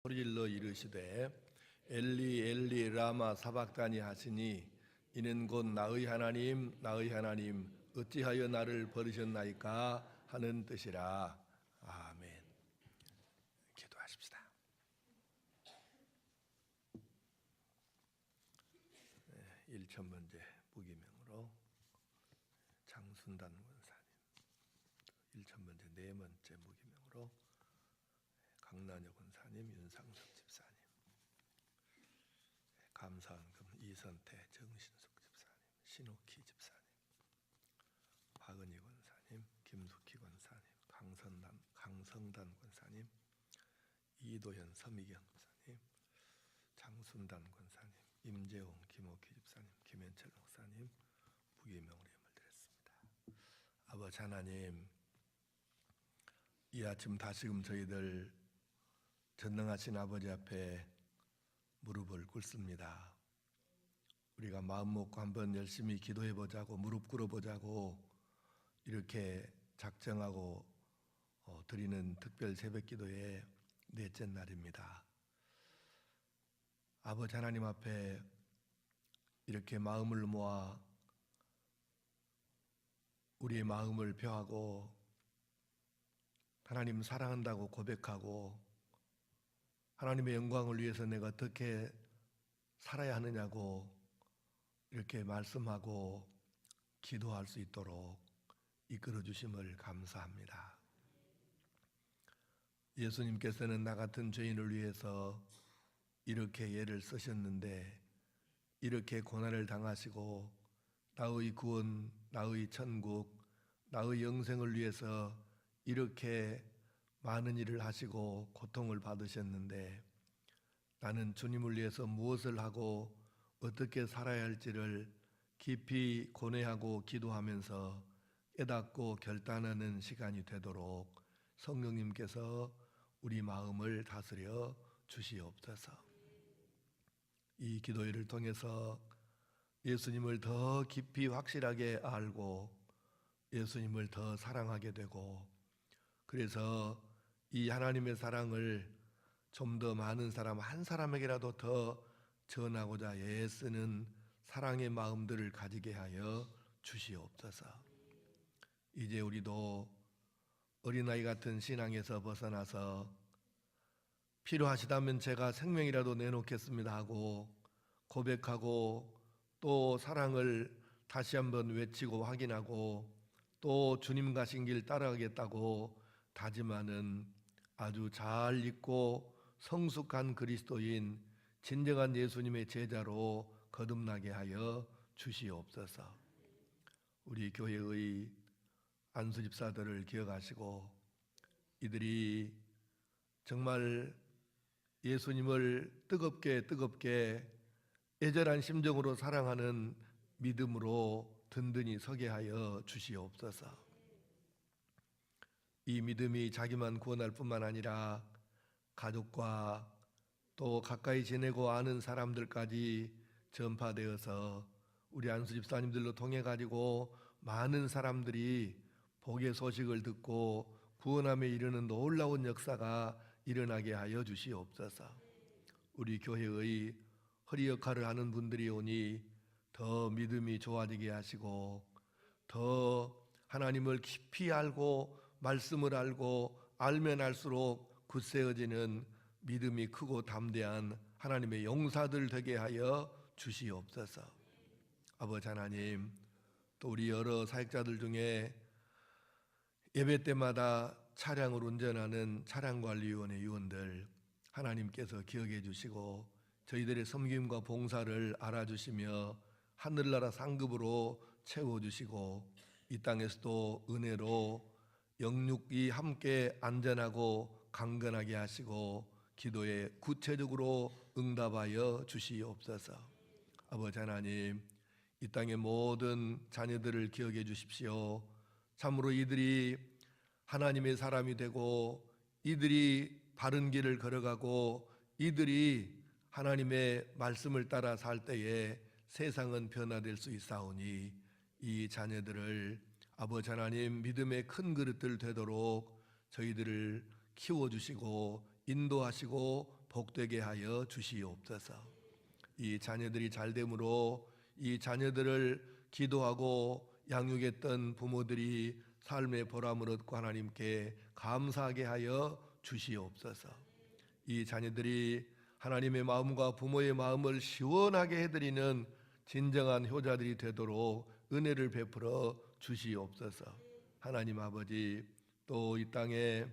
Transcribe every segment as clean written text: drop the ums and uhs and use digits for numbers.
소리질러 이르시되 엘리 엘리 라마 사박다니 하시니 이는 곧 나의 하나님 나의 하나님 어찌하여 나를 버리셨나이까 하는 뜻이라. 아멘. 기도하십시다. 1,000번째 무기명으로 장순단 권사님, 1,000번째 네 번째 무기명으로 강난여 권사님, 윤상석 집사님, 감사원금 이선태, 정신숙 집사님, 신옥희 집사님, 박은희 권사님, 김숙희 권사님, 강성단 권사님, 이도현, 서미경 권사님, 장순단 권사님, 임재홍, 김옥희 집사님, 김현철 목사님 무기명으로 예물 드렸습니다. 아버지 하나님, 이 아침 다시금 저희들 전능하신 아버지 앞에 무릎을 꿇습니다. 우리가 마음 먹고 한번 열심히 기도해 보자고, 무릎 꿇어 보자고 이렇게 작정하고 드리는 특별 새벽 기도의 넷째 날입니다. 아버지 하나님 앞에 이렇게 마음을 모아 우리의 마음을 펴하고 하나님 사랑한다고 고백하고 하나님의 영광을 위해서 내가 어떻게 살아야 하느냐고 이렇게 말씀하고 기도할 수 있도록 이끌어 주심을 감사합니다. 예수님께서는 나 같은 죄인을 위해서 이렇게 애를 쓰셨는데 이렇게 고난을 당하시고 나의 구원, 나의 천국, 나의 영생을 위해서 이렇게 많은 일을 하시고 고통을 받으셨는데 나는 주님을 위해서 무엇을 하고 어떻게 살아야 할지를 깊이 고뇌하고 기도하면서 깨닫고 결단하는 시간이 되도록 성령님께서 우리 마음을 다스려 주시옵소서. 이 기도회를 통해서 예수님을 더 깊이 확실하게 알고 예수님을 더 사랑하게 되고 그래서 이 하나님의 사랑을 좀 더 많은 사람 한 사람에게라도 더 전하고자 애쓰는 사랑의 마음들을 가지게 하여 주시옵소서. 이제 우리도 어린아이 같은 신앙에서 벗어나서 필요하시다면 제가 생명이라도 내놓겠습니다 하고 고백하고 또 사랑을 다시 한번 외치고 확인하고 또 주님 가신 길 따라가겠다고 다짐하는 아주 잘 읽고 성숙한 그리스도인 진정한 예수님의 제자로 거듭나게 하여 주시옵소서. 우리 교회의 안수 집사들을 기억하시고 이들이 정말 예수님을 뜨겁게 애절한 심정으로 사랑하는 믿음으로 든든히 서게 하여 주시옵소서. 이 믿음이 자기만 구원할 뿐만 아니라 가족과 또 가까이 지내고 아는 사람들까지 전파되어서 우리 안수 집사님들로 통해 가지고 많은 사람들이 복의 소식을 듣고 구원함에 이르는 놀라운 역사가 일어나게 하여 주시옵소서. 우리 교회의 허리 역할을 하는 분들이 오니 더 믿음이 좋아지게 하시고 더 하나님을 깊이 알고 말씀을 알고 알면 알수록 굳세어지는 믿음이 크고 담대한 하나님의 용사들 되게 하여 주시옵소서. 아버지 하나님, 또 우리 여러 사역자들 중에 예배 때마다 차량을 운전하는 차량관리위원회 위원들 하나님께서 기억해 주시고 저희들의 섬김과 봉사를 알아주시며 하늘나라 상급으로 채워주시고 이 땅에서도 은혜로 영육이 함께 안전하고 강건하게 하시고 기도에 구체적으로 응답하여 주시옵소서. 아버지 하나님, 이 땅의 모든 자녀들을 기억해 주십시오. 참으로 이들이 하나님의 사람이 되고 이들이 바른 길을 걸어가고 이들이 하나님의 말씀을 따라 살 때에 세상은 변화될 수 있사오니 이 자녀들을 아버지 하나님 믿음의 큰 그릇들 되도록 저희들을 키워주시고 인도하시고 복되게 하여 주시옵소서. 이 자녀들이 잘됨으로 이 자녀들을 기도하고 양육했던 부모들이 삶의 보람을 얻고 하나님께 감사하게 하여 주시옵소서. 이 자녀들이 하나님의 마음과 부모의 마음을 시원하게 해드리는 진정한 효자들이 되도록 은혜를 베풀어 주시옵소서. 하나님 아버지, 또 이 땅에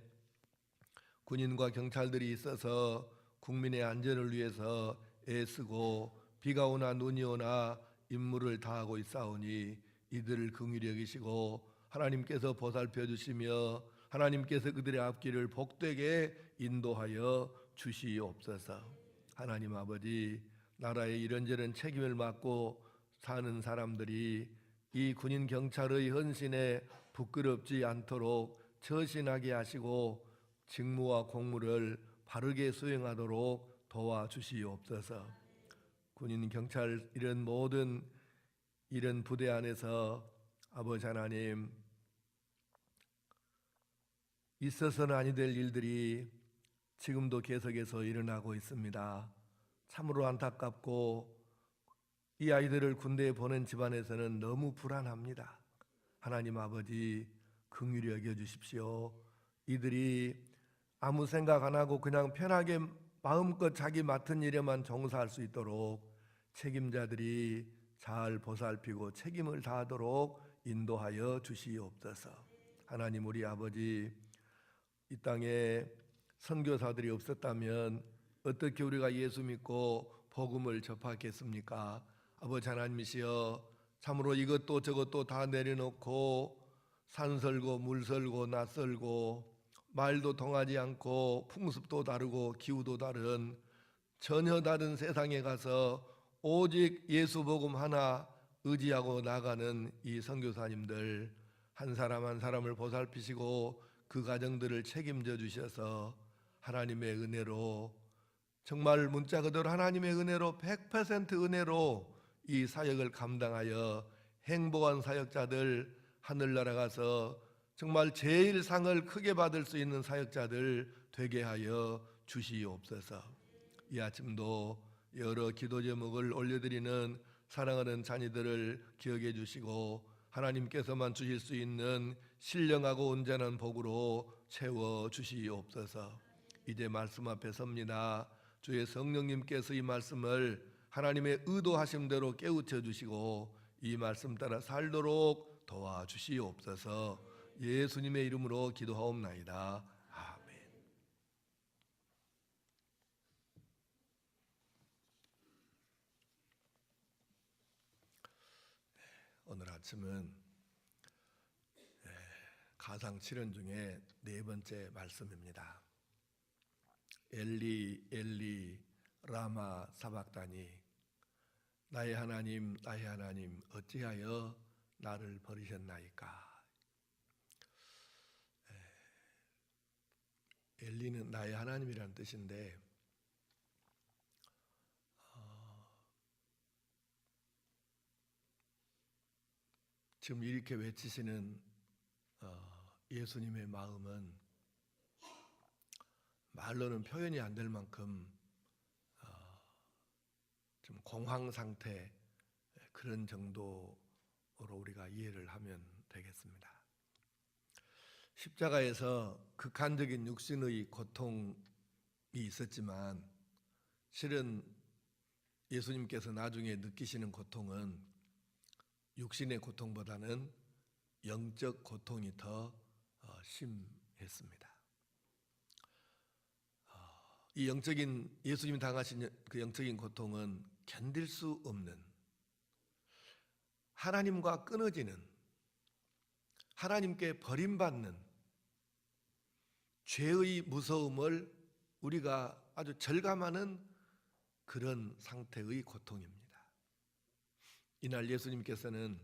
군인과 경찰들이 있어서 국민의 안전을 위해서 애쓰고 비가 오나 눈이 오나 임무를 다하고 있사오니 이들을 긍휼히 여기시고 하나님께서 보살펴 주시며 하나님께서 그들의 앞길을 복되게 인도하여 주시옵소서. 하나님 아버지, 나라의 이런저런 책임을 맡고 사는 사람들이 이 군인 경찰의 헌신에 부끄럽지 않도록 처신하게 하시고 직무와 공무를 바르게 수행하도록 도와주시옵소서. 군인 경찰 이런 모든 이런 부대 안에서 아버지 하나님, 있어서는 아니 될 일들이 지금도 계속해서 일어나고 있습니다. 참으로 안타깝고 이 아이들을 군대에 보낸 집안에서는 너무 불안합니다. 하나님 아버지, 긍휼히 여겨주십시오. 이들이 아무 생각 안 하고 그냥 편하게 마음껏 자기 맡은 일에만 종사할 수 있도록 책임자들이 잘 보살피고 책임을 다하도록 인도하여 주시옵소서. 하나님, 우리 아버지, 이 땅에 선교사들이 없었다면 어떻게 우리가 예수 믿고 복음을 접하겠습니까? 아버지 하나님이시여, 참으로 이것도 저것도 다 내려놓고 산 설고 물 설고 낯 설고 말도 통하지 않고 풍습도 다르고 기후도 다른 전혀 다른 세상에 가서 오직 예수 복음 하나 의지하고 나가는 이 선교사님들 한 사람 한 사람을 보살피시고 그 가정들을 책임져 주셔서 하나님의 은혜로, 정말 문자 그대로 하나님의 은혜로 100% 은혜로 이 사역을 감당하여 행복한 사역자들, 하늘나라 가서 정말 제일 상을 크게 받을 수 있는 사역자들 되게 하여 주시옵소서. 이 아침도 여러 기도 제목을 올려드리는 사랑하는 자녀들을 기억해 주시고 하나님께서만 주실 수 있는 신령하고 온전한 복으로 채워 주시옵소서. 이제 말씀 앞에 섭니다. 주의 성령님께서 이 말씀을 하나님의 의도하심대로 깨우쳐 주시고 이 말씀 따라 살도록 도와주시옵소서. 예수님의 이름으로 기도하옵나이다. 아멘. 오늘 아침은 가상 7연 중에 네 번째 말씀입니다. 엘리 엘리 라마 사박다니, 나의 하나님 나의 하나님 어찌하여 나를 버리셨나이까. 엘리는 나의 하나님이라는 뜻인데 지금 이렇게 외치시는 예수님의 마음은 말로는 표현이 안 될 만큼 좀 공황 상태, 그런 정도로 우리가 이해를 하면 되겠습니다. 십자가에서 극한적인 육신의 고통이 있었지만 실은 예수님께서 나중에 느끼시는 고통은 육신의 고통보다는 영적 고통이 더 심했습니다. 이 영적인, 예수님이 당하신 그 영적인 고통은 견딜 수 없는, 하나님과 끊어지는, 하나님께 버림받는 죄의 무서움을 우리가 아주 절감하는 그런 상태의 고통입니다. 이날 예수님께서는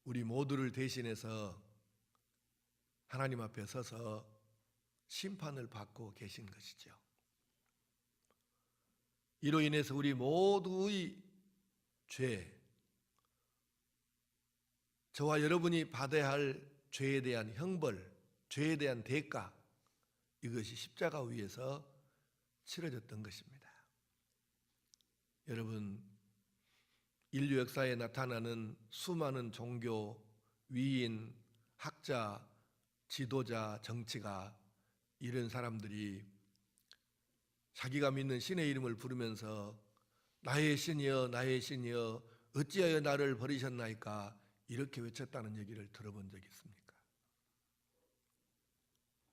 우리 모두를 대신해서 하나님 앞에 서서 심판을 받고 계신 것이죠. 이로 인해서 우리 모두의 죄, 저와 여러분이 받아야 할 죄에 대한 형벌, 죄에 대한 대가, 이것이 십자가 위에서 치러졌던 것입니다. 여러분, 인류 역사에 나타나는 수많은 종교, 위인, 학자, 지도자, 정치가, 이런 사람들이 자기가 믿는 신의 이름을 부르면서 나의 신이여 나의 신이여 어찌하여 나를 버리셨나이까 이렇게 외쳤다는 얘기를 들어본 적이 있습니까?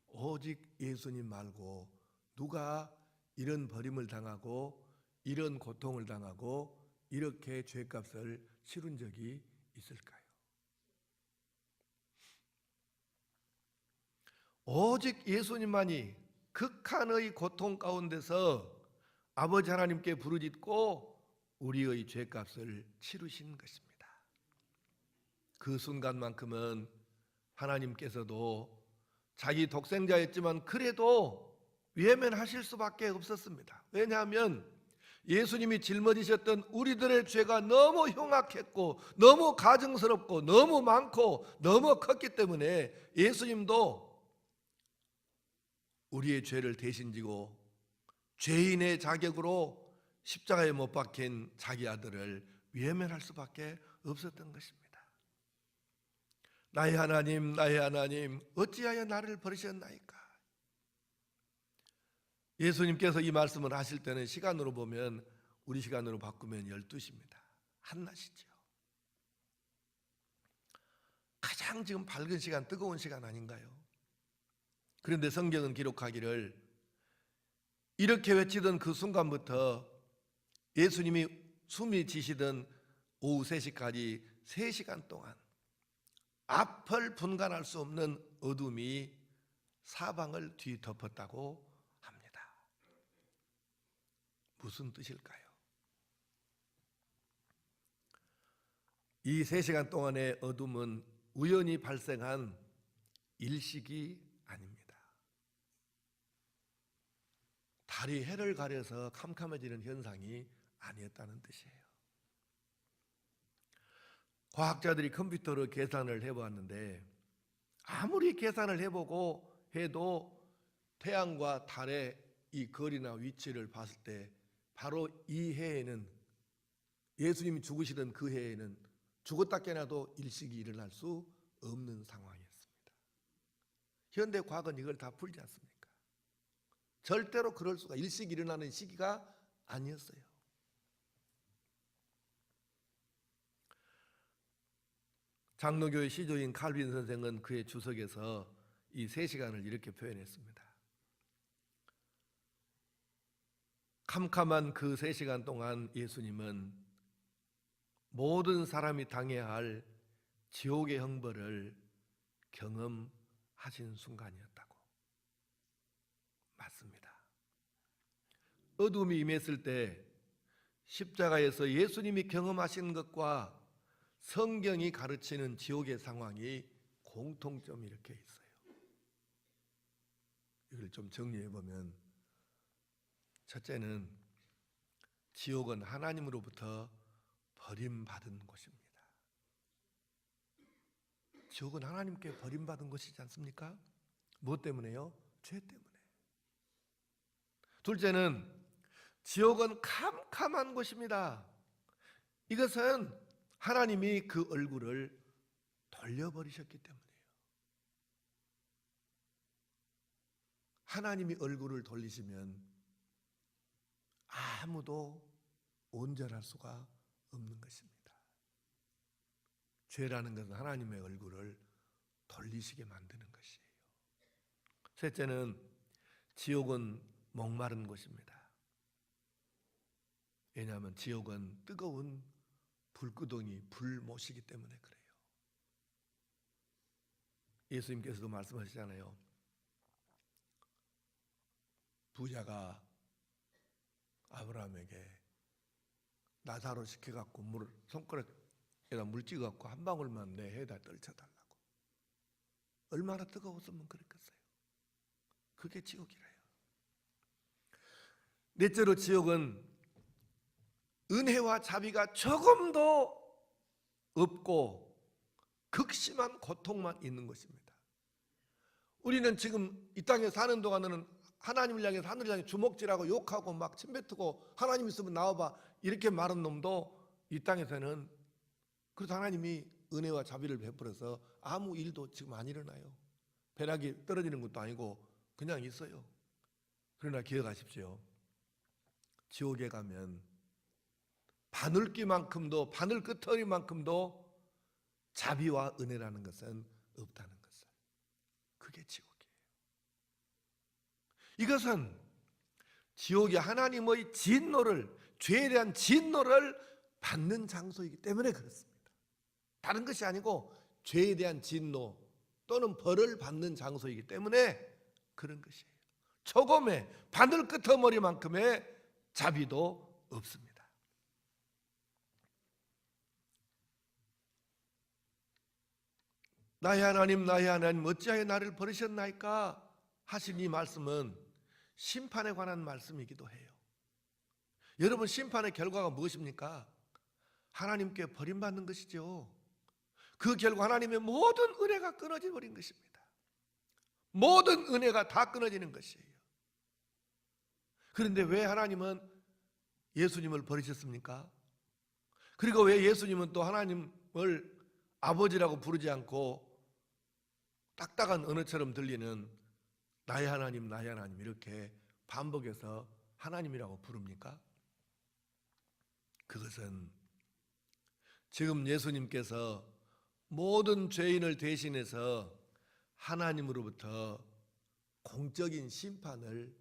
오직 예수님 말고 누가 이런 버림을 당하고 이런 고통을 당하고 이렇게 죄값을 치른 적이 있을까요? 오직 예수님만이 극한의 고통 가운데서 아버지 하나님께 부르짖고 우리의 죄값을 치르신 것입니다. 그 순간만큼은 하나님께서도 자기 독생자였지만 그래도 외면하실 수밖에 없었습니다. 왜냐하면 예수님이 짊어지셨던 우리들의 죄가 너무 흉악했고 너무 가증스럽고 너무 많고 너무 컸기 때문에 예수님도 우리의 죄를 대신 지고 죄인의 자격으로 십자가에 못 박힌 자기 아들을 외면할 수밖에 없었던 것입니다. 나의 하나님 어찌하여 나를 버리셨나이까? 예수님께서 이 말씀을 하실 때는 시간으로 보면 우리 시간으로 바꾸면 12시입니다. 한낮이죠. 가장 지금 밝은 시간, 뜨거운 시간 아닌가요? 그런데 성경은 기록하기를 이렇게 외치던 그 순간부터 예수님이 숨이 지시던 오후 3시까지 3시간 동안 앞을 분간할 수 없는 어둠이 사방을 뒤덮었다고 합니다. 무슨 뜻일까요? 이 3시간 동안의 어둠은 우연히 발생한 일식이 아닙니다. 달이 해를 가려서 캄캄해지는 현상이 아니었다는 뜻이에요. 과학자들이 컴퓨터로 계산을 해보았는데 아무리 계산을 해보고 해도 태양과 달의 이 거리나 위치를 봤을 때 바로 이 해에는, 예수님이 죽으시던 그 해에는 죽었다 깨나도 일식이 일어날 수 없는 상황이었습니다. 현대 과학은 이걸 다 풀지 않습니까? 절대로 그럴 수가, 일식이 일어나는 시기가 아니었어요. 장로교의 시조인 칼빈 선생은 그의 주석에서 이 3시간을 이렇게 표현했습니다. 캄캄한 그 3시간 동안 예수님은 모든 사람이 당해야 할 지옥의 형벌을 경험하신 순간이었다고. 맞습니다. 어둠이 임했을 때 십자가에서 예수님이 경험하신 것과 성경이 가르치는 지옥의 상황이 공통점이 이렇게 있어요. 이걸 좀 정리해 보면, 첫째는 지옥은 하나님으로부터 버림받은 곳입니다. 지옥은 하나님께 버림받은 곳이지 않습니까? 무엇 때문에요? 죄 때문에. 둘째는 지옥은 캄캄한 곳입니다. 이것은 하나님이 그 얼굴을 돌려버리셨기 때문이에요. 하나님이 얼굴을 돌리시면 아무도 온전할 수가 없는 것입니다. 죄라는 것은 하나님의 얼굴을 돌리시게 만드는 것이에요. 셋째는 지옥은 목마른 곳입니다. 왜냐하면 지옥은 뜨거운 불구덩이, 불못이기 때문에 그래요. 예수님께서도 말씀하시잖아요. 부자가 아브라함에게 나사로 시켜갖고 손가락에다 물 찍어갖고 한 방울만 내 해에다 떨쳐달라고. 얼마나 뜨거웠으면 그랬겠어요. 그게 지옥이래요. 넷째로 지옥은 은혜와 자비가 조금도 없고 극심한 고통만 있는 것입니다. 우리는 지금 이 땅에 사는 동안에는 하나님을 향해서 하늘을 향해 주먹질하고 욕하고 막 침뱉고 하나님 있으면 나와봐 이렇게 말한 놈도 이 땅에서는 그래서 하나님이 은혜와 자비를 베풀어서 아무 일도 지금 안 일어나요. 벼락이 떨어지는 것도 아니고 그냥 있어요. 그러나 기억하십시오. 지옥에 가면 바늘귀만큼도 바늘끄터리만큼도 자비와 은혜라는 것은 없다는 것을. 그게 지옥이에요. 이것은 지옥이 하나님의 진노를, 죄에 대한 진노를 받는 장소이기 때문에 그렇습니다. 다른 것이 아니고 죄에 대한 진노 또는 벌을 받는 장소이기 때문에 그런 것이에요. 조금의 바늘끄터머리만큼의 자비도 없습니다. 나의 하나님 나의 하나님 어찌하여 나를 버리셨나이까 하신 이 말씀은 심판에 관한 말씀이기도 해요. 여러분, 심판의 결과가 무엇입니까? 하나님께 버림받는 것이죠. 그 결과 하나님의 모든 은혜가 끊어져 버린 것입니다. 모든 은혜가 다 끊어지는 것이에요. 그런데 왜 하나님은 예수님을 버리셨습니까? 그리고 왜 예수님은 또 하나님을 아버지라고 부르지 않고 딱딱한 언어처럼 들리는 나의 하나님 나의 하나님 이렇게 반복해서 하나님이라고 부릅니까? 그것은 지금 예수님께서 모든 죄인을 대신해서 하나님으로부터 공적인 심판을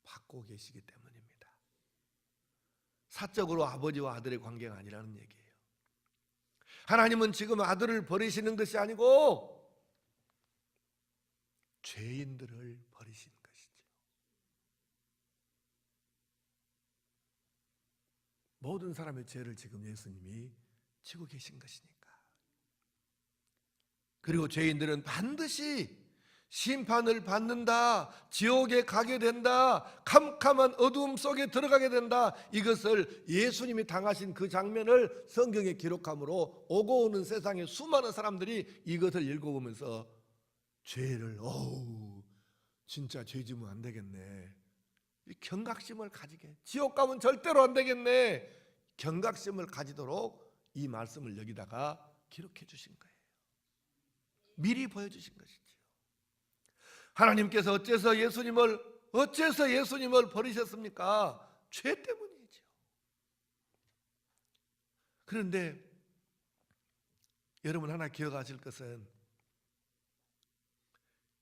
받고 계시기 때문입니다. 사적으로 아버지와 아들의 관계가 아니라는 얘기예요. 하나님은 지금 아들을 버리시는 것이 아니고 죄인들을 버리신 것이죠. 모든 사람의 죄를 지금 예수님이 지고 계신 것이니까. 그리고 죄인들은 반드시 심판을 받는다, 지옥에 가게 된다, 캄캄한 어두움 속에 들어가게 된다. 이것을 예수님이 당하신 그 장면을 성경에 기록함으로 오고 오는 세상의 수많은 사람들이 이것을 읽어보면서 죄를 진짜 죄 지으면 안 되겠네, 경각심을 가지게, 지옥 가면 절대로 안 되겠네, 경각심을 가지도록 이 말씀을 여기다가 기록해 주신 거예요. 미리 보여주신 것이죠. 하나님께서 어째서 예수님을 버리셨습니까? 죄 때문이죠. 그런데 여러분 하나 기억하실 것은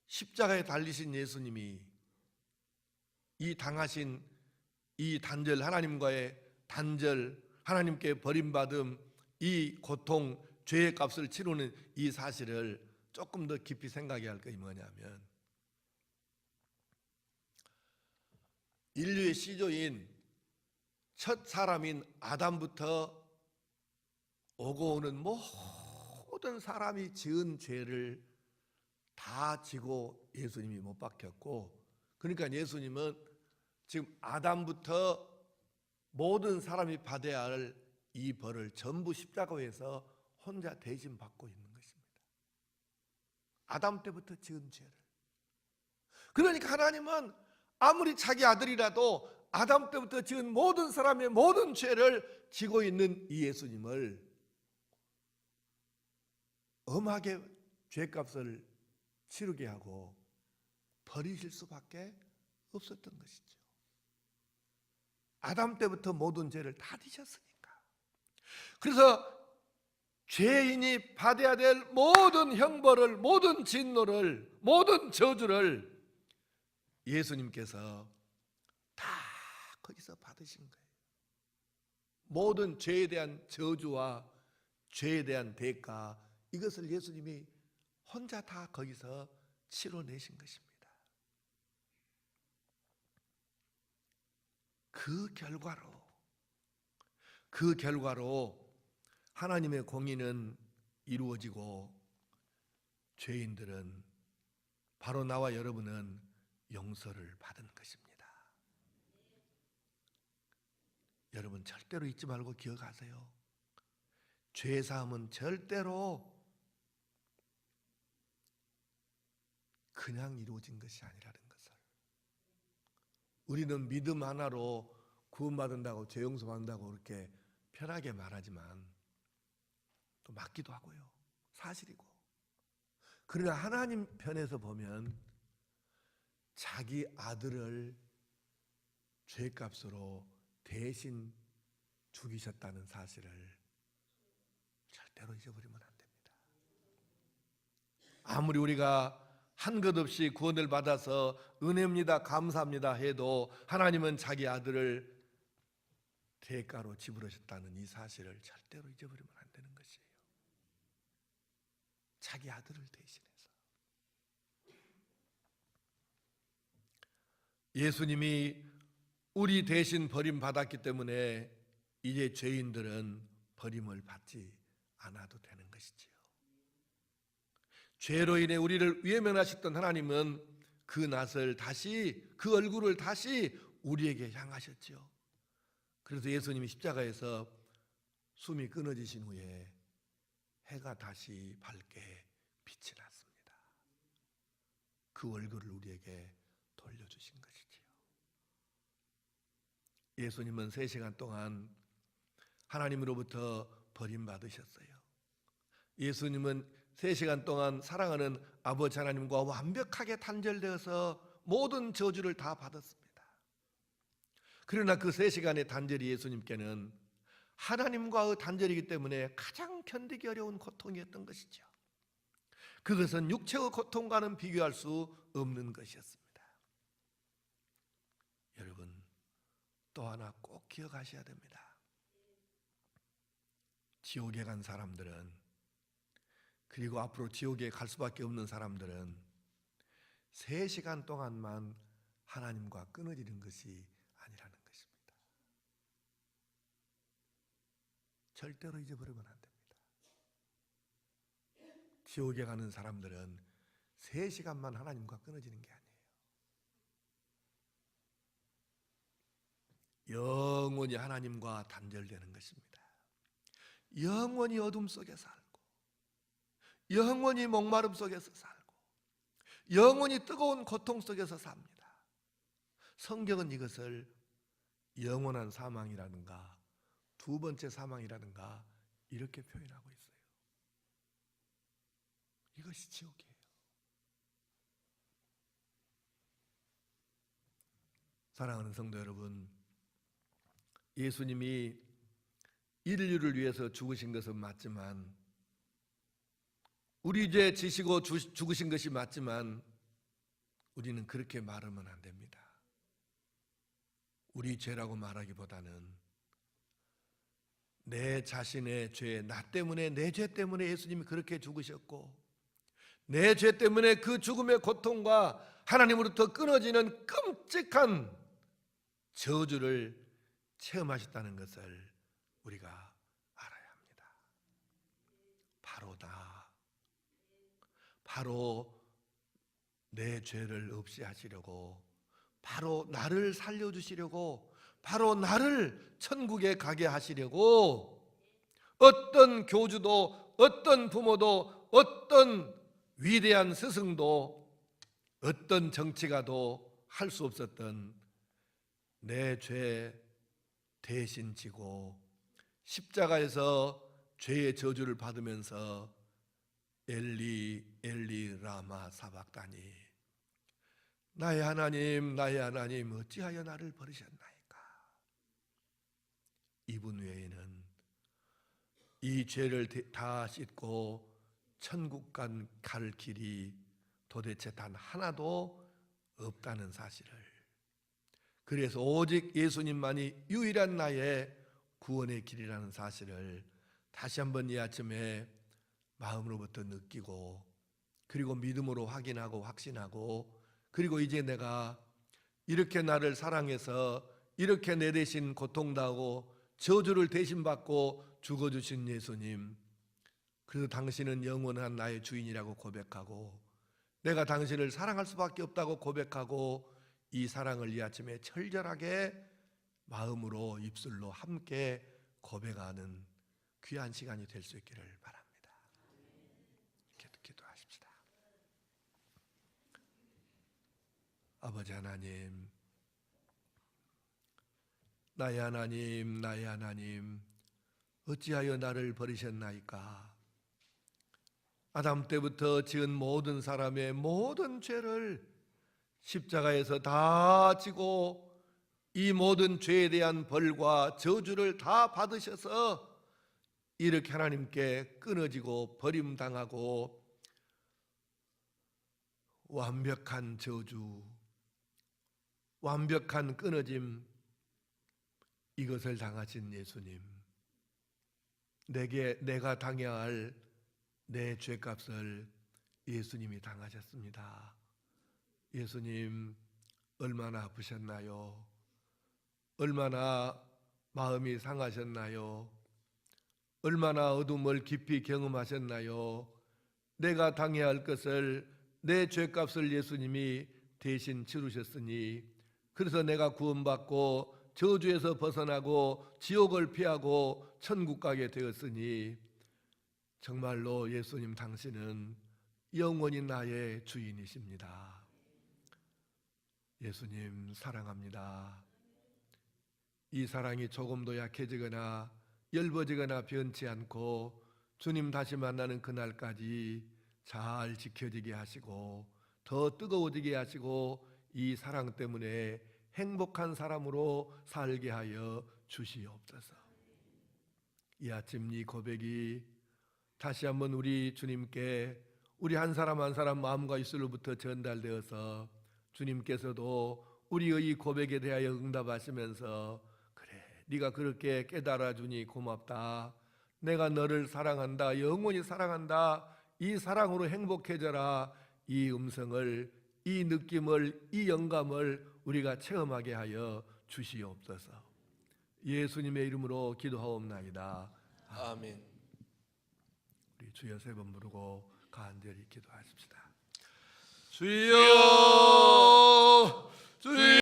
십자가에 달리신 예수님이 이 당하신 이 단절, 하나님과의 단절, 하나님께 버림받음, 이 고통, 죄의 값을 치르는 이 사실을 조금 더 깊이 생각해야 할 것이 뭐냐면, 인류의 시조인 첫 사람인 아담부터 오고 오는 모든 사람이 지은 죄를 다 지고 예수님이 못 박혔고, 그러니까 예수님은 지금 아담부터 모든 사람이 받아야 할 이 벌을 전부 십자가에서 혼자 대신 받고 있는 것입니다. 아담 때부터 지은 죄를. 그러니까 하나님은 아무리 자기 아들이라도 아담 때부터 지은 모든 사람의 모든 죄를 지고 있는 이 예수님을 엄하게 죄값을 치르게 하고 버리실 수밖에 없었던 것이죠. 아담 때부터 모든 죄를 다 지셨으니까. 그래서 죄인이 받아야 될 모든 형벌을, 모든 진노를, 모든 저주를 예수님께서 다 거기서 받으신 거예요. 모든 죄에 대한 저주와 죄에 대한 대가, 이것을 예수님이 혼자 다 거기서 치러내신 것입니다. 그 결과로 하나님의 공의는 이루어지고 죄인들은, 바로 나와 여러분은 용서를 받은 것입니다. 여러분 절대로 잊지 말고 기억하세요. 죄사함은 절대로 그냥 이루어진 것이 아니라는 것을, 우리는 믿음 하나로 구원받는다고, 죄 용서받는다고 그렇게 편하게 말하지만 또 맞기도 하고요, 사실이고. 그러나 하나님 편에서 보면 자기 아들을 죄값으로 대신 죽이셨다는 사실을 절대로 잊어버리면 안 됩니다. 아무리 우리가 한 것 없이 구원을 받아서 은혜입니다, 감사합니다 해도 하나님은 자기 아들을 대가로 지불하셨다는 이 사실을 절대로 잊어버리면 안 되는 것이에요. 자기 아들을 대신해서. 예수님이 우리 대신 버림받았기 때문에 이제 죄인들은 버림을 받지 않아도 되는 것이지요. 죄로 인해 우리를 외면하셨던 하나님은 그 낯을 다시, 그 얼굴을 다시 우리에게 향하셨죠. 그래서 예수님이 십자가에서 숨이 끊어지신 후에 해가 다시 밝게 빛이 났습니다. 그 얼굴을 우리에게 돌려주신 것이지요. 예수님은 3시간 동안 하나님으로부터 버림받으셨어요. 예수님은 3시간 동안 사랑하는 아버지 하나님과 완벽하게 단절되어서 모든 저주를 다 받았습니다. 그러나 그 3시간의 단절이 예수님께는 하나님과의 단절이기 때문에 가장 견디기 어려운 고통이었던 것이죠. 그것은 육체의 고통과는 비교할 수 없는 것이었습니다. 여러분, 또 하나 꼭 기억하셔야 됩니다. 지옥에 간 사람들은, 그리고 앞으로 지옥에 갈 수밖에 없는 사람들은 3시간 동안만 하나님과 끊어지는 것이 아니라는 것입니다. 절대로 잊어버리면 안 됩니다. 지옥에 가는 사람들은 3시간만 하나님과 끊어지는 게 아니에요. 영원히 하나님과 단절되는 것입니다. 영원히 어둠 속에 살고, 영원히 목마름 속에서 살고, 영원히 뜨거운 고통 속에서 삽니다. 성경은 이것을 영원한 사망이라든가 두 번째 사망이라든가 이렇게 표현하고 있어요. 이것이 지옥이에요. 사랑하는 성도 여러분, 예수님이 인류를 위해서 죽으신 것은 맞지만, 우리 죄 지시고 죽으신 것이 맞지만, 우리는 그렇게 말하면 안 됩니다. 우리 죄라고 말하기보다는 내 자신의 죄, 나 때문에, 내 죄 때문에 예수님이 그렇게 죽으셨고, 내 죄 때문에 그 죽음의 고통과 하나님으로부터 끊어지는 끔찍한 저주를 체험하셨다는 것을 우리가 알아야 합니다. 바로 내 죄를 없이 하시려고, 바로 나를 살려주시려고, 바로 나를 천국에 가게 하시려고 어떤 교주도, 어떤 부모도, 어떤 위대한 스승도, 어떤 정치가도 할 수 없었던 내 죄 대신 지고 십자가에서 죄의 저주를 받으면서 엘리 엘리 라마 사박다니, 나의 하나님, 나의 하나님, 어찌하여 나를 버리셨나이까. 이분 외에는 이 죄를 다 씻고 천국 갈 길이 도대체 단 하나도 없다는 사실을, 그래서 오직 예수님만이 유일한 나의 구원의 길이라는 사실을 다시 한번 이 아침에 마음으로부터 느끼고, 그리고 믿음으로 확인하고 확신하고, 그리고 이제 내가 이렇게 나를 사랑해서 이렇게 내 대신 고통당하고 저주를 대신 받고 죽어주신 예수님, 그래서 당신은 영원한 나의 주인이라고 고백하고, 내가 당신을 사랑할 수밖에 없다고 고백하고, 이 사랑을 이 아침에 철저하게 마음으로, 입술로 함께 고백하는 귀한 시간이 될 수 있기를 바랍니다. 기도하십시다. 아버지 하나님, 나의 하나님, 나의 하나님, 어찌하여 나를 버리셨나이까? 아담 때부터 지은 모든 사람의 모든 죄를 십자가에서 다 지고 이 모든 죄에 대한 벌과 저주를 다 받으셔서 이렇게 하나님께 끊어지고 버림당하고 완벽한 저주, 완벽한 끊어짐, 이것을 당하신 예수님, 내가 당해야 할 내 죄값을 예수님이 당하셨습니다. 예수님, 얼마나 아프셨나요? 얼마나 마음이 상하셨나요? 얼마나 어둠을 깊이 경험하셨나요? 내가 당해야 할 것을, 내 죄값을 예수님이 대신 치르셨으니, 그래서 내가 구원받고 저주에서 벗어나고 지옥을 피하고 천국 가게 되었으니, 정말로 예수님 당신은 영원히 나의 주인이십니다. 예수님 사랑합니다. 이 사랑이 조금도 약해지거나 엷어지거나 변치 않고 주님 다시 만나는 그날까지 잘 지켜지게 하시고 더 뜨거워지게 하시고 이 사랑 때문에 행복한 사람으로 살게 하여 주시옵소서. 이 아침 이 고백이 다시 한번 우리 주님께 우리 한 사람 한 사람 마음과 입술로부터 전달되어서 주님께서도 우리의 이 고백에 대하여 응답하시면서, 그래, 네가 그렇게 깨달아주니 고맙다, 내가 너를 사랑한다, 영원히 사랑한다, 이 사랑으로 행복해져라, 이 음성을, 이 느낌을, 이 영감을 우리가 체험하게 하여 주시옵소서. 예수님의 이름으로 기도하옵나이다. 아멘. 우리 주여 세 번 부르고 간절히 기도하십시다. 주여